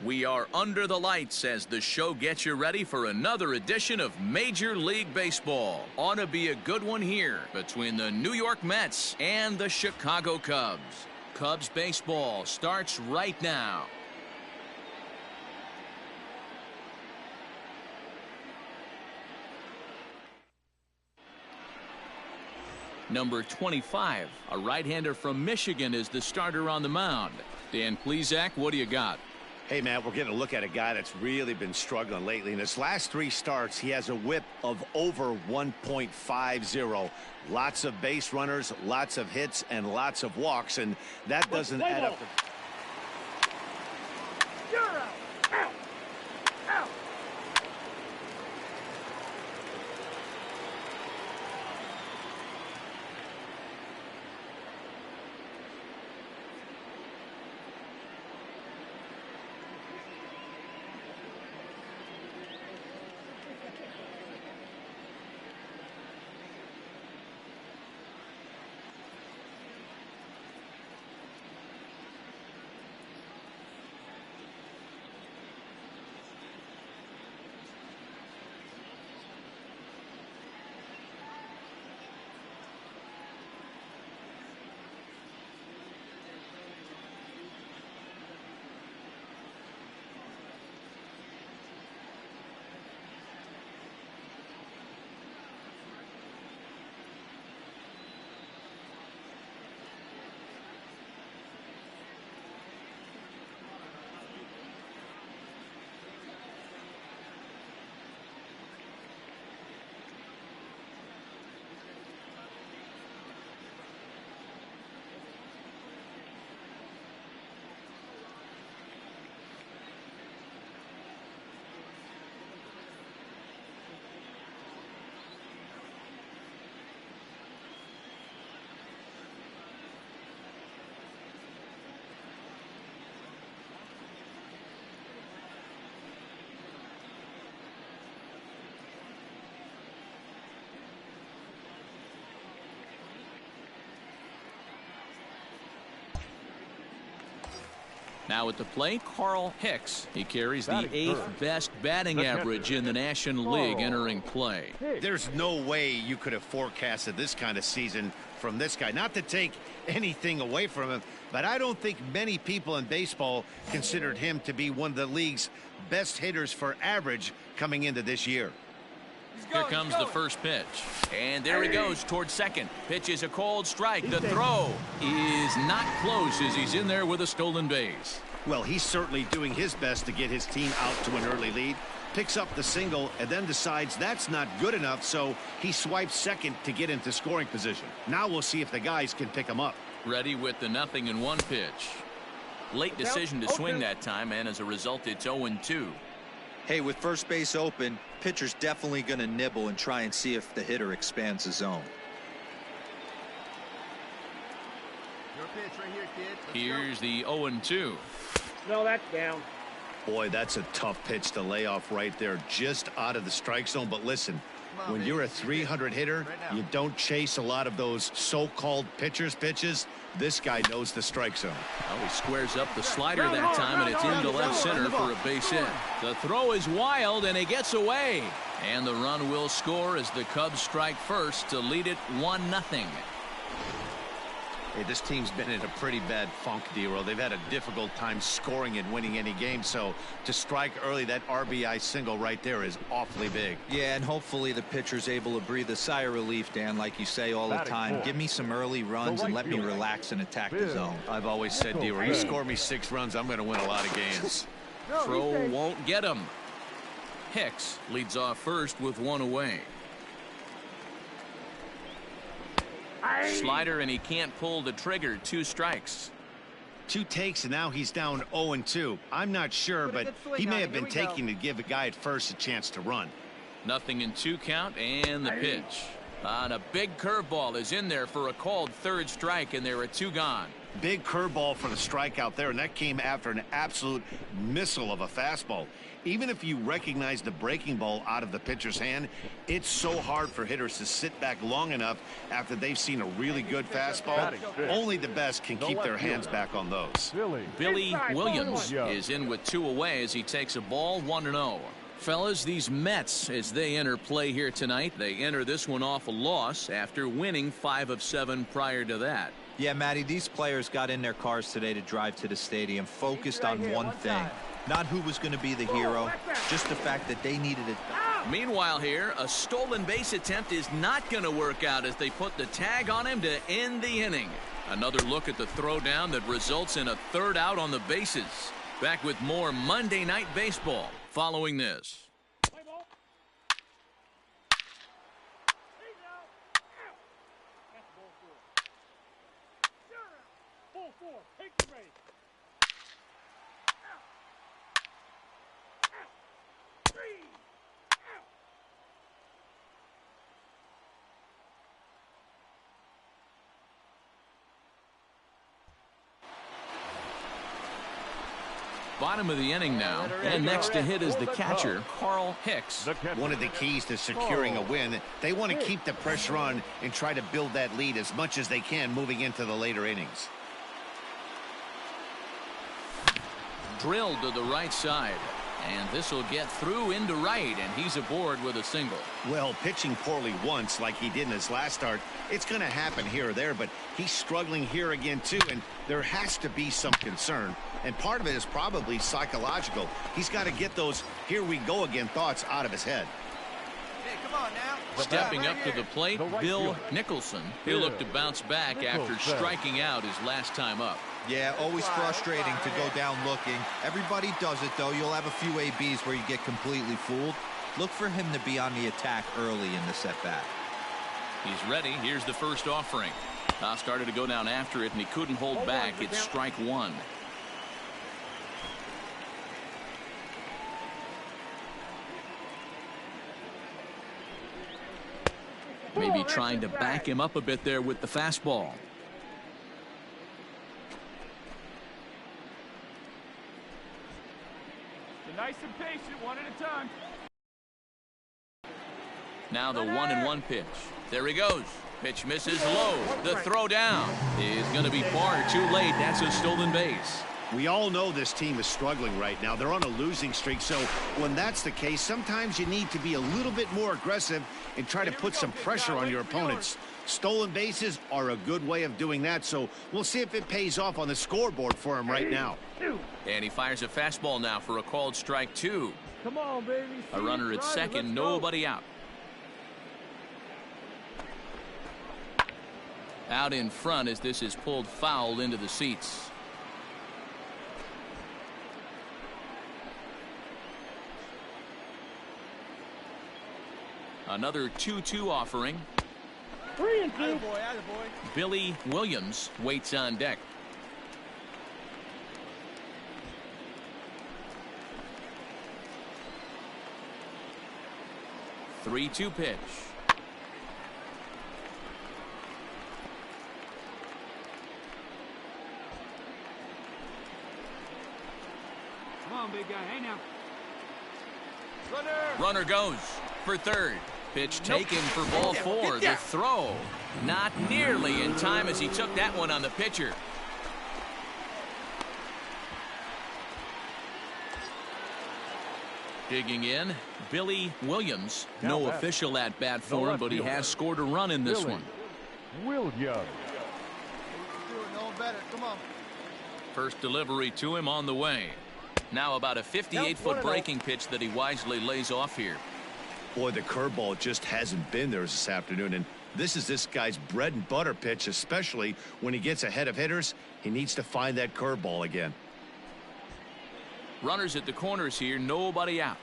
We are under the lights as the show gets you ready for another edition of Major League Baseball. Ought to be a good one here between the New York Mets and the Chicago Cubs. Cubs baseball starts right now. Number 25, a right-hander from Michigan, is the starter on the mound. Dan Plesac, what do you got? Hey, Matt, we're getting a look at a guy that's really been struggling lately. In his last 3 starts, he has a whip of over 1.50. Lots of base runners, lots of hits, and lots of walks, and that doesn't add up. You're out. Out. Out. Now at the plate, Carl Hicks. He carries the 8th best batting average in the National League entering play. There's no way you could have forecasted this kind of season from this guy. Not to take anything away from him, but I don't think many people in baseball considered him to be one of the league's best hitters for average coming into this year. Here comes the first pitch. And there he goes towards second. Pitch is a cold strike. The throw is not close as he's in there with a stolen base. Well, he's certainly doing his best to get his team out to an early lead. Picks up the single and then decides that's not good enough, so he swipes second to get into scoring position. Now we'll see if the guys can pick him up. Ready with the 0-1 pitch. Late decision to swing that time, and as a result, it's 0-2. Hey, with first base open, pitcher's definitely going to nibble and try and see if the hitter expands the zone. Your pitch right here, kid. Here's the 0-2. No, that's down. Boy, that's a tough pitch to lay off right there, just out of the strike zone. But listen, when you're a 300 hitter, you don't chase a lot of those so-called pitcher's pitches. This guy knows the strike zone. Well, he squares up the slider that time, and it's into left center for a base hit. The throw is wild, and he gets away. And the run will score as the Cubs strike first to lead it 1-0. Hey, this team's been in a pretty bad funk, D-Roll. They've had a difficult time scoring and winning any game, so to strike early, that RBI single right there is awfully big. Yeah, and hopefully the pitcher's able to breathe a sigh of relief, Dan, like you say all the time. Give me some early runs and let me relax and attack the zone. I've always said, D-Roll, you score me 6 runs, I'm going to win a lot of games. Throw won't get him. Hicks leads off first with 1 away. Slider, and he can't pull the trigger. 2 strikes. 2 takes, and now he's down 0-2. I'm not sure, but he may have been taking to give a guy at first a chance to run. 0-2 count, and the pitch. On a big curveball is in there for a called 3rd strike, and there are 2 gone. Big curveball for the strikeout there, and that came after an absolute missile of a fastball. Even if you recognize the breaking ball out of the pitcher's hand, it's so hard for hitters to sit back long enough after they've seen a really good fastball. Only the best can keep their hands back on those. Billy Williams is in with 2 away as he takes a ball 1-0. Fellas, these Mets, as they enter play here tonight, they enter this one off a loss after winning 5 of 7 prior to that. Yeah, Matty, these players got in their cars today to drive to the stadium focused on one thing. Not who was going to be the hero, just the fact that they needed it. Meanwhile here, a stolen base attempt is not going to work out as they put the tag on him to end the inning. Another look at the throwdown that results in a 3rd out on the bases. Back with more Monday Night Baseball following this. Bottom of the inning now, and next to hit is the catcher, Carl Hicks. One of the keys to securing a win, they want to keep the pressure on and try to build that lead as much as they can moving into the later innings. Drilled to the right side, and this will get through into right, and he's aboard with a single. Well, pitching poorly once like he did in his last start, it's going to happen here or there, but he's struggling here again too, and there has to be some concern. And part of it is probably psychological. He's got to get those here we go again thoughts out of his head. Hey, come on now. Stepping up to the plate, Bill Nicholson. He'll look to bounce back after striking out his last time up. Yeah, always frustrating to go down looking. Everybody does it, though. You'll have a few ABs where you get completely fooled. Look for him to be on the attack early in the setback. He's ready. Here's the first offering. Started to go down after it, and he couldn't hold back. It's strike 1. Maybe trying to back him up a bit there with the fastball. Nice and patient, one at a time. Now the 1-1 pitch. There he goes. Pitch misses low. The throw down is going to be far too late. That's a stolen base. We all know this team is struggling right now. They're on a losing streak, so when that's the case, sometimes you need to be a little bit more aggressive and try to put some pressure on your opponents. Stolen bases are a good way of doing that, so we'll see if it pays off on the scoreboard for him right now. And he fires a fastball now for a called strike 2. Come on, baby. A runner at second, nobody out. Out in front as this is pulled foul into the seats. Another 2-2 offering. 3-2. Attaboy. Billy Williams waits on deck. The 3-2 pitch. Come on, big guy. Hey now. Runner goes for third. Pitch taken for ball 4. The throw not nearly in time as he took that one on the pitcher. Digging in, Billy Williams. No official at bat for him, but he has scored a run in this one. Williams. No better. Come on. First delivery to him on the way. Now about a 58-foot breaking pitch that he wisely lays off here. Boy, the curveball just hasn't been there this afternoon, and this is this guy's bread and butter pitch, especially when he gets ahead of hitters. He needs to find that curveball again. Runners at the corners here, nobody out.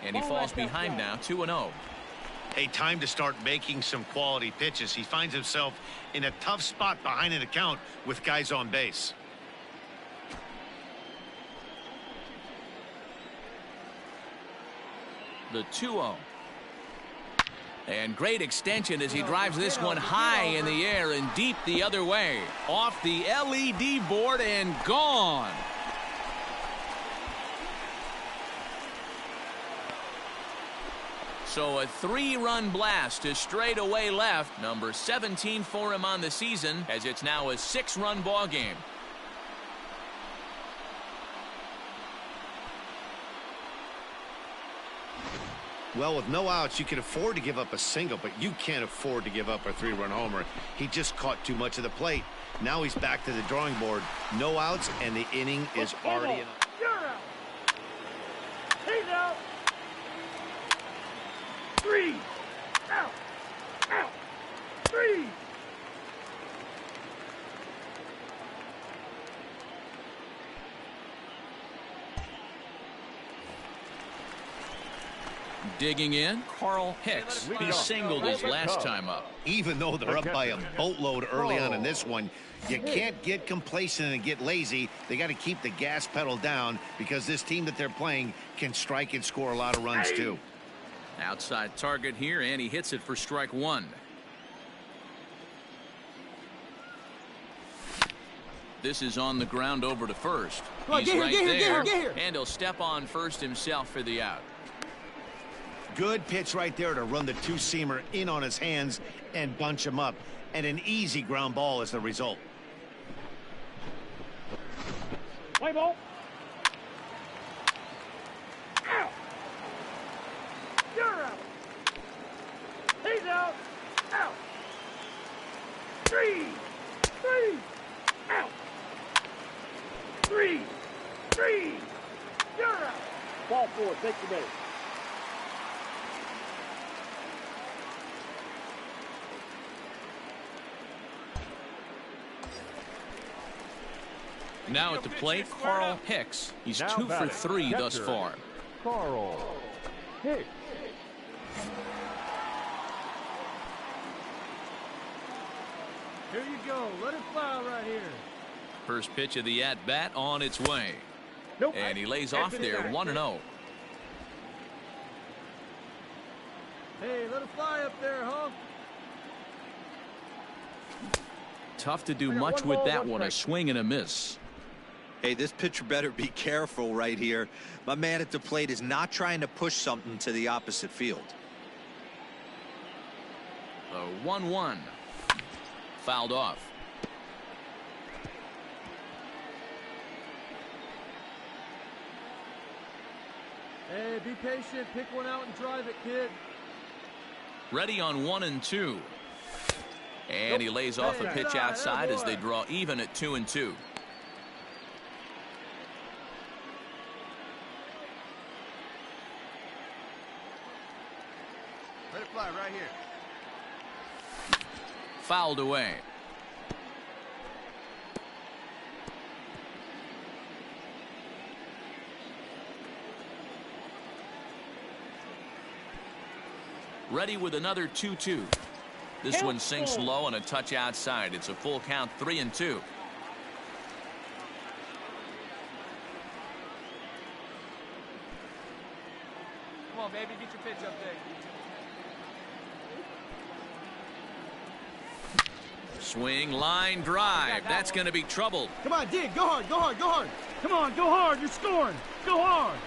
And he falls behind now, 2-0. Hey, time to start making some quality pitches. He finds himself in a tough spot behind an account with guys on base. The 2-0. And great extension as he drives this one high in the air and deep the other way. Off the LED board and gone. So a 3-run blast to straightaway left. Number 17 for him on the season, as it's now a 6-run ball game. Well, with no outs, you can afford to give up a single, but you can't afford to give up a 3-run homer. He just caught too much of the plate. Now he's back to the drawing board. No outs, and the inning is already in. You're out. He's out. 3. Out. Out. 3. Digging in, Carl Hicks. He singled his last time up. Even though they're up by a boatload early on in this one, you can't get complacent and get lazy. They got to keep the gas pedal down because this team that they're playing can strike and score a lot of runs too. Outside target here, and he hits it for strike 1. This is on the ground over to first. He's right there, and he'll step on first himself for the out. Good pitch right there to run the 2-seamer in on his hands and bunch him up. And an easy ground ball is the result. Play ball. Out. You're out. He's out. Out. 3. 3. Out. 3. 3. You're out. Ball 4. Take the base. Now at the plate, Carl Hicks. He's 2 for 3 thus far. Carl Hicks. Here you go. Let it fly right here. First pitch of the at-bat on its way. Nope. And he lays off there 1-0. Hey, let it fly up there, huh? Tough to do much with that one. A swing and a miss. Hey, this pitcher better be careful right here. My man at the plate is not trying to push something to the opposite field. The 1-1. Fouled off. Hey, be patient. Pick one out and drive it, kid. Ready on 1 and 2. And he lays off a pitch outside as they draw even at 2-2. Let it fly right here. Fouled away. Ready with another 2-2. This one sinks low on a touch outside. It's a full count, 3-2. Come on, baby, get your pitch up there. Swing, line, drive. That's going to be trouble. Come on, dig. Go hard, go hard, go hard. Come on, go hard. You're scoring. Go hard.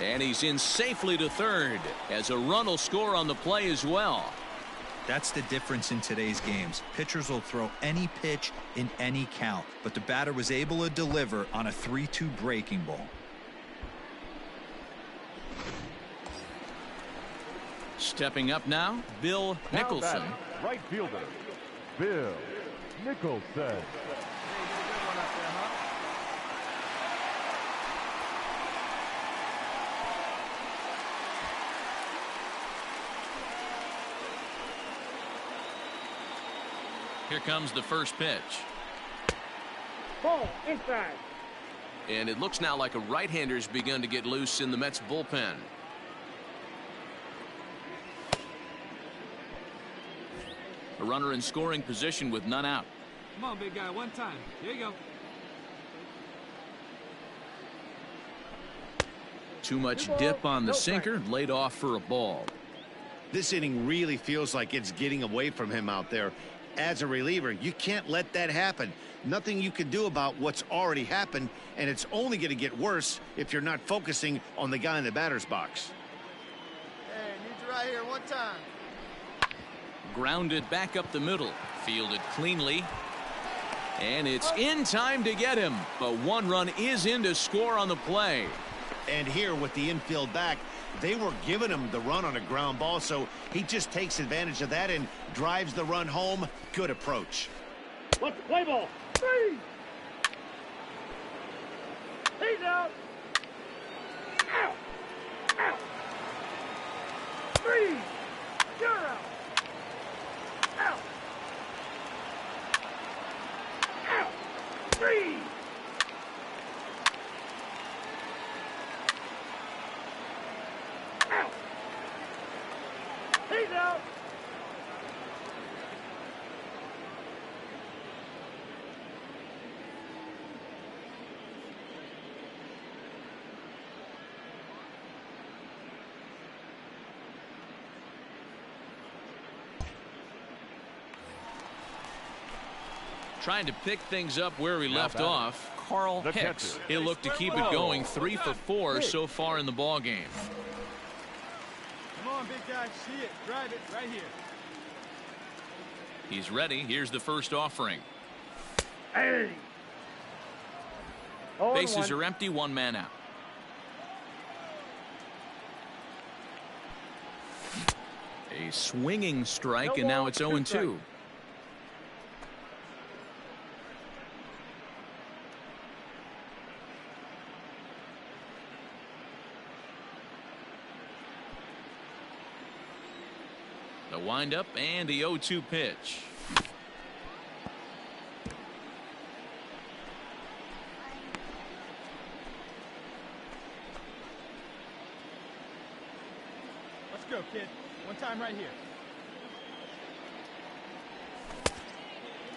And he's in safely to third, as a run will score on the play as well. That's the difference in today's games. Pitchers will throw any pitch in any count, but the batter was able to deliver on a 3-2 breaking ball. Stepping up now, Bill Nicholson. Right fielder, Bill Nicholson. Here comes the first pitch. Ball inside. And it looks now like a right-hander's begun to get loose in the Mets bullpen. A runner in scoring position with none out. Come on, big guy, one time. Here you go. Too much dip on the sinker, laid off for a ball. This inning really feels like it's getting away from him out there. As a reliever, you can't let that happen. Nothing you can do about what's already happened, and it's only going to get worse if you're not focusing on the guy in the batter's box. Hey, need you right here one time. Grounded back up the middle, fielded cleanly, and it's in time to get him. But one run is in to score on the play. And here with the infield back, they were giving him the run on a ground ball, so he just takes advantage of that and drives the run home. Good approach. Let's play ball. 3. He's out. Out. Out. 3. You're out. Out. Out. 3. Out. He's out. Trying to pick things up where we left off. Carl Hicks. He'll look to keep it going. 3 for 4 so far in the ball game. Come on, big guy. See it. Drive it right here. He's ready. Here's the first offering. Hey. Bases are empty. One man out. A swinging strike, and now it's 0-2. The windup and the 0-2 pitch. Let's go, kid. One time right here.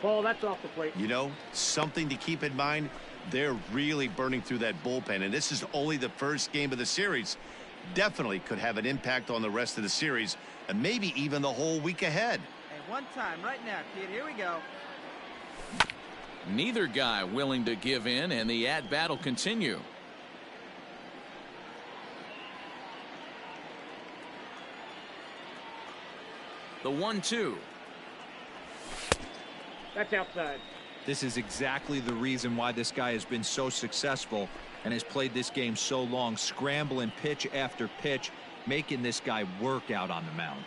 Ball, that's off the plate. You know, something to keep in mind, they're really burning through that bullpen, and this is only the first game of the series. Definitely could have an impact on the rest of the series, and maybe even the whole week ahead. Hey, one time right now, kid. Here we go. Neither guy willing to give in, and the at-bat will continue. The 1-2. That's outside. This is exactly the reason why this guy has been so successful and has played this game so long, scrambling pitch after pitch, making this guy work out on the mound.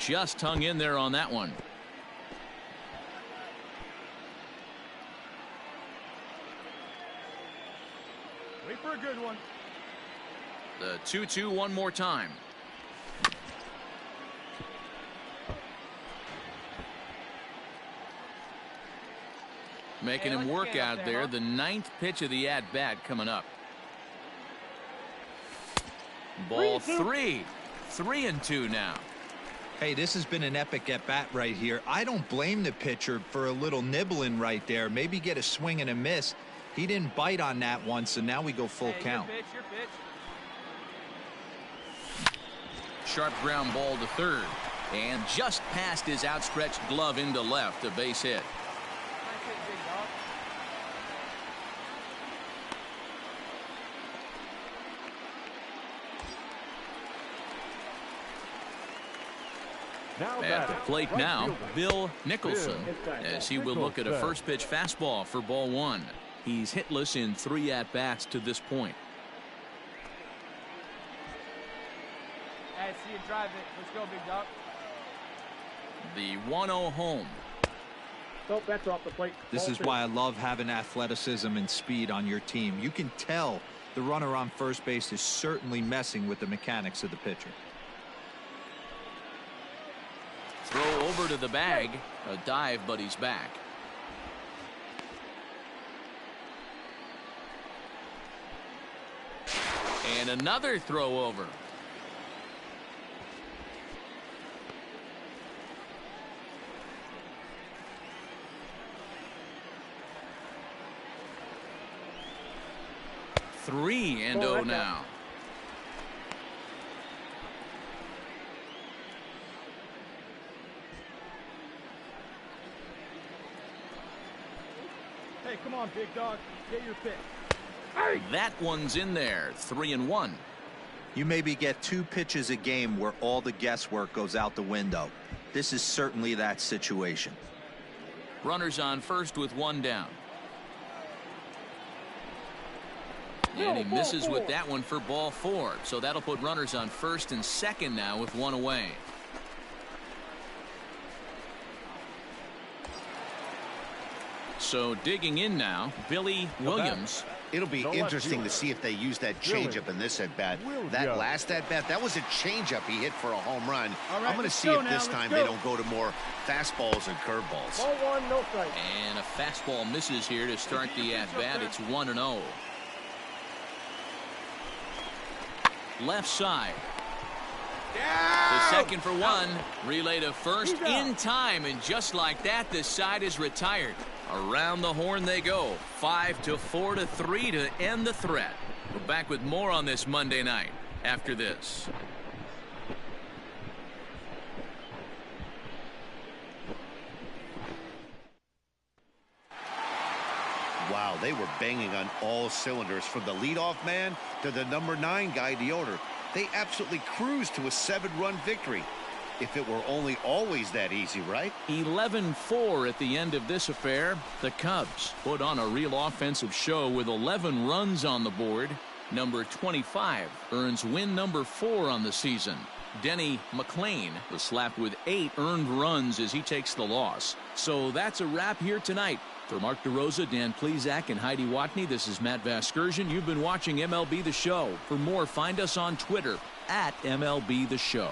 Just hung in there on that one. Wait for a good one. The 2-2 one more time. Making him work out there. The 9th pitch of the at-bat coming up. Ball 3. 3-2 now. Hey, this has been an epic at-bat right here. I don't blame the pitcher for a little nibbling right there. Maybe get a swing and a miss. He didn't bite on that one, so now we go full count. Your pitch. Sharp ground ball to third. And just past his outstretched glove into left. A base hit. Nice hit, big dog. At the plate now, Bill Nicholson, as he will look at a first pitch fastball for ball 1. He's hitless in 3 at-bats to this point. Hey, see you drive it. Let's go, big dog. The 1-0 home. Nope, that's off the plate. This is why I love having athleticism and speed on your team. You can tell the runner on first base is certainly messing with the mechanics of the pitcher. Throw over to the bag. A dive, but he's back. And another throw over. 3-0 now. Hey, come on, big dog. Get your pick. That one's in there. 3-1. You maybe get 2 pitches a game where all the guesswork goes out the window. This is certainly that situation. Runners on first with 1 down. And he misses with that one for ball 4. So that'll put runners on first and second now with 1 away. So digging in now, Billy Williams. It'll be interesting to see if they use that changeup in this at-bat. That last at-bat, that was a changeup he hit for a home run. I'm going to see if this time they don't go to more fastballs and curveballs. Ball 1, no strike. And a fastball misses here to start the at-bat. It's 1-0. Left side. The second for 1. Relay to first in time, and just like that, the side is retired. Around the horn they go. 5-4-3 to end the threat. We're back with more on this Monday night after this. Wow, they were banging on all cylinders from the leadoff man to the number 9 guy in the order. They absolutely cruised to a 7-run victory. If it were only always that easy, right? 11-4 at the end of this affair. The Cubs put on a real offensive show with 11 runs on the board. Number 25 earns win number 4 on the season. Denny McLain was slapped with 8 earned runs as he takes the loss. So that's a wrap here tonight. For Mark DeRosa, Dan Plesac, and Heidi Watney, this is Matt Vasgersian. You've been watching MLB The Show. For more, find us on Twitter at MLB The Show.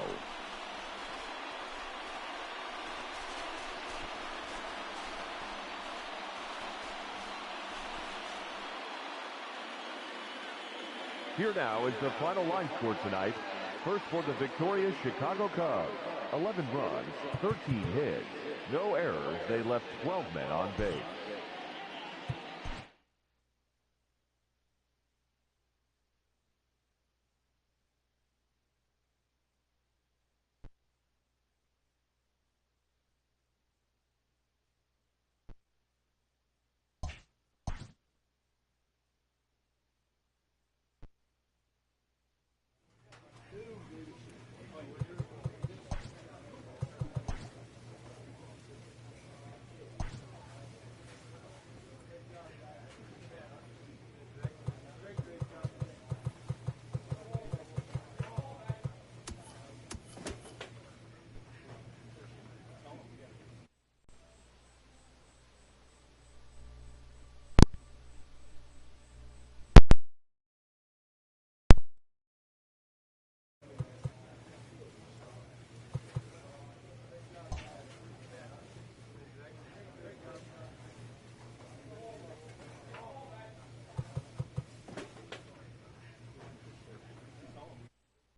Here now is the final line score tonight. First for the victorious Chicago Cubs. 11 runs, 13 hits, no errors. They left 12 men on base.